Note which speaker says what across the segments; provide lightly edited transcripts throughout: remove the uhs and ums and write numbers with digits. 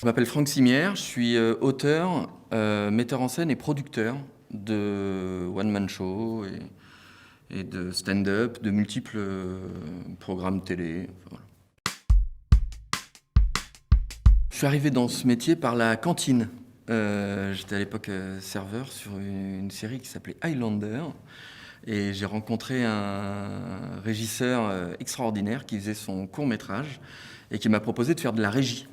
Speaker 1: Je m'appelle Franck Simière, je suis auteur, metteur en scène et producteur de one-man show et de stand-up, de multiples programmes télé. Enfin, voilà. Je suis arrivé dans ce métier par la cantine. J'étais à l'époque serveur sur une série qui s'appelait Highlander. Et j'ai rencontré un régisseur extraordinaire qui faisait son court-métrage et qui m'a proposé de faire de la régie.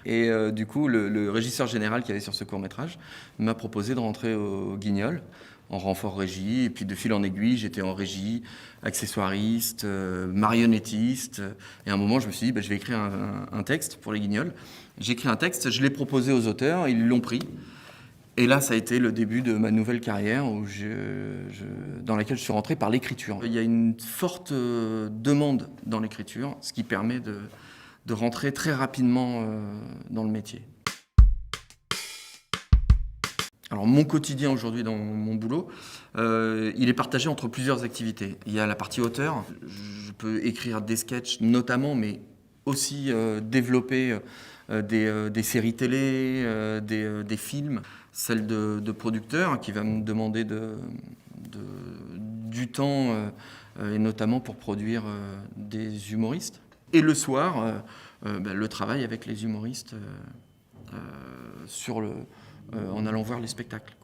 Speaker 1: Et du coup, le régisseur général qui avait sur ce court-métrage m'a proposé de rentrer au Guignol en renfort régie. Et puis de fil en aiguille, j'étais en régie, accessoiriste, marionnettiste. Et à un moment, je me suis dit, je vais écrire un texte pour les Guignols. J'ai écrit un texte, je l'ai proposé aux auteurs, ils l'ont pris. Et là, ça a été le début de ma nouvelle carrière dans laquelle je suis rentré par l'écriture. Il y a une forte demande dans l'écriture, ce qui permet de rentrer très rapidement dans le métier. Alors mon quotidien aujourd'hui dans mon boulot, il est partagé entre plusieurs activités. Il y a la partie auteur, je peux écrire des sketchs notamment, mais aussi développer des séries télé, des films. Celle de producteur qui va me demander du temps et notamment pour produire des humoristes. Et le soir, le travail avec les humoristes en allant voir les spectacles.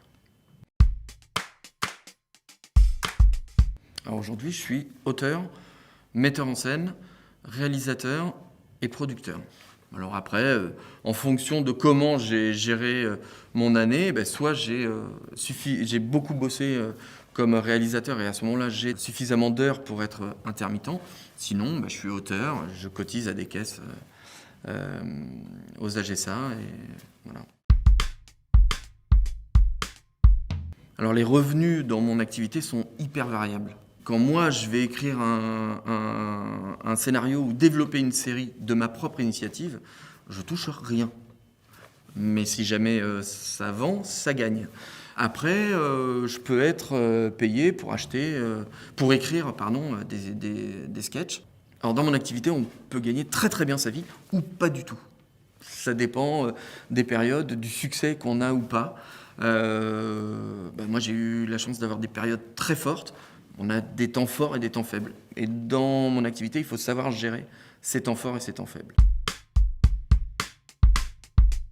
Speaker 1: Alors aujourd'hui, je suis auteur, metteur en scène, réalisateur et producteur. Alors après, en fonction de comment j'ai géré mon année, soit j'ai beaucoup bossé comme réalisateur et à ce moment-là, j'ai suffisamment d'heures pour être intermittent. Sinon, je suis auteur, je cotise à des caisses aux AGSA et voilà. Alors les revenus dans mon activité sont hyper variables. Quand moi je vais écrire un scénario ou développer une série de ma propre initiative, je touche rien. Mais si jamais ça vend, ça gagne. Après, je peux être payé pour écrire des sketchs. Alors dans mon activité, on peut gagner très très bien sa vie ou pas du tout. Ça dépend des périodes, du succès qu'on a ou pas. Moi j'ai eu la chance d'avoir des périodes très fortes. On a des temps forts et des temps faibles. Et dans mon activité, il faut savoir gérer ces temps forts et ces temps faibles.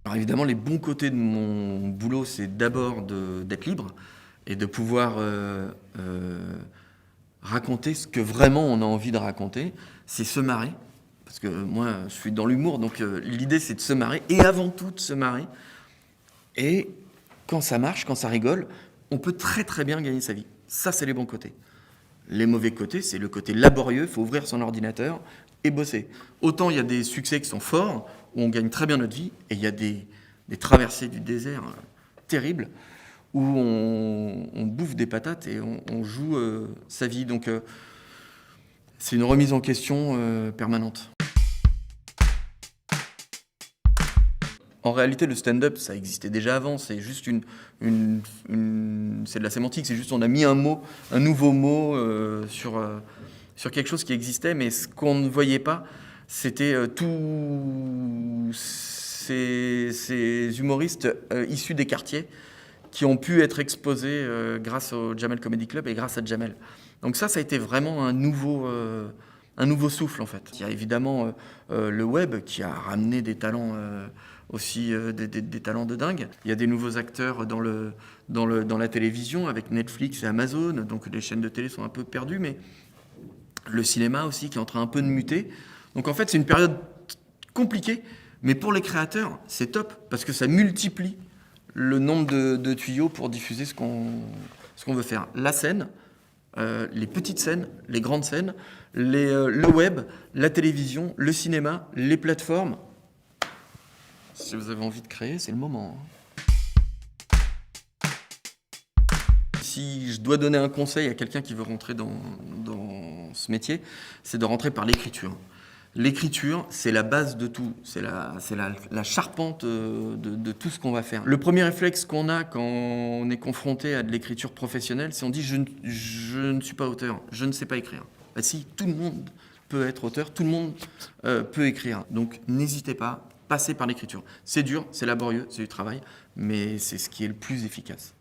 Speaker 1: Alors évidemment, les bons côtés de mon boulot, c'est d'abord d'être libre et de pouvoir raconter ce que vraiment on a envie de raconter. C'est se marrer. Parce que moi, je suis dans l'humour, donc l'idée, c'est de se marrer. Et avant tout, de se marrer. Et quand ça marche, quand ça rigole, on peut très très bien gagner sa vie. Ça, c'est les bons côtés. Les mauvais côtés, c'est le côté laborieux, il faut ouvrir son ordinateur et bosser. Autant il y a des succès qui sont forts, où on gagne très bien notre vie, et il y a des traversées du désert terribles, où on bouffe des patates et on joue sa vie. Donc c'est une remise en question permanente. En réalité, le stand-up, ça existait déjà avant. C'est juste c'est de la sémantique. C'est juste on a mis un nouveau mot sur quelque chose qui existait, mais ce qu'on ne voyait pas, c'était tous ces humoristes issus des quartiers qui ont pu être exposés grâce au Jamel Comedy Club et grâce à Jamel. Donc ça a été vraiment un nouveau souffle en fait. Il y a évidemment le web qui a ramené des talents aussi des talents de dingue. Il y a des nouveaux acteurs dans la télévision avec Netflix et Amazon, donc les chaînes de télé sont un peu perdues, mais le cinéma aussi qui est en train un peu de muter. Donc en fait, c'est une période compliquée, mais pour les créateurs, c'est top, parce que ça multiplie le nombre de tuyaux pour diffuser ce qu'on veut faire. La scène, les petites scènes, les grandes scènes, le web, la télévision, le cinéma, les plateformes. Si vous avez envie de créer, c'est le moment. Si je dois donner un conseil à quelqu'un qui veut rentrer dans ce métier, c'est de rentrer par l'écriture. L'écriture, c'est la base de tout, c'est la charpente de tout ce qu'on va faire. Le premier réflexe qu'on a quand on est confronté à de l'écriture professionnelle, c'est on dit je ne suis pas auteur, je ne sais pas écrire. Si, tout le monde peut être auteur, tout le monde peut écrire. Donc n'hésitez pas, passer par l'écriture. C'est dur, c'est laborieux, c'est du travail, mais c'est ce qui est le plus efficace.